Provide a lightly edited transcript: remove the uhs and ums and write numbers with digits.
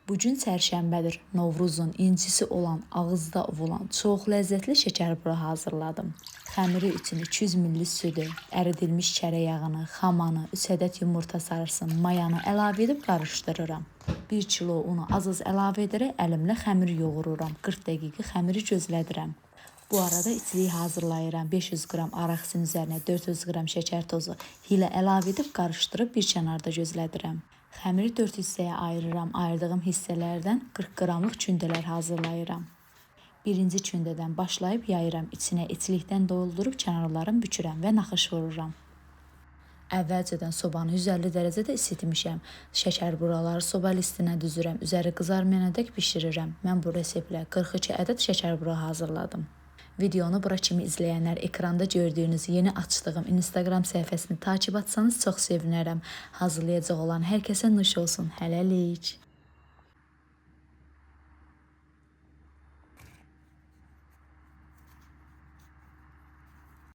Bu gün çərşənbədir. Novruzun incisi olan, ağızda ovulan çox ləzzətli şəkərbura hazırladım. Xəmiri üçün 200 ml südü, əridilmiş çərək yağını, xamanı, 3 ədəd yumurta sarısını, mayanı əlavə edib qarışdırıram. 1 kilo unu az-az əlavə edərək əlimlə xəmir yoğururam. 40 dəqiqə xəmiri gözlədirəm. Bu arada içliyi hazırlayıram. 500 qram araqisinin üzərinə 400 qram şəkər tozu ilə əlavə edib qarışdırıb bir kənarda gözlədirəm. Xəmiri 4 hissəyə ayırıram. Ayırdığım hissələrdən 40 qramlıq kündələr hazırlayıram. Birinci kündədən başlayıb yayıram. İçinə içlikdən doldurub kənarlarını bükürəm və naxış vururam. Əvvəlcədən sobanı 150 dərəcədə isitmişəm. Şəkərburaları soba listinə düzürəm. Üzəri qızarmayana-dək bişirirəm. Mən bu reseptlə 42 ədəd şəkərbura hazırladım. Videonu bura kimi izləyənlər ekranda gördüyünüz yeni açdığım Instagram səhifəsini takib etsanız çox sevinərəm. Hazırlayacaq olan hər kəsə nuş olsun. Hələlik.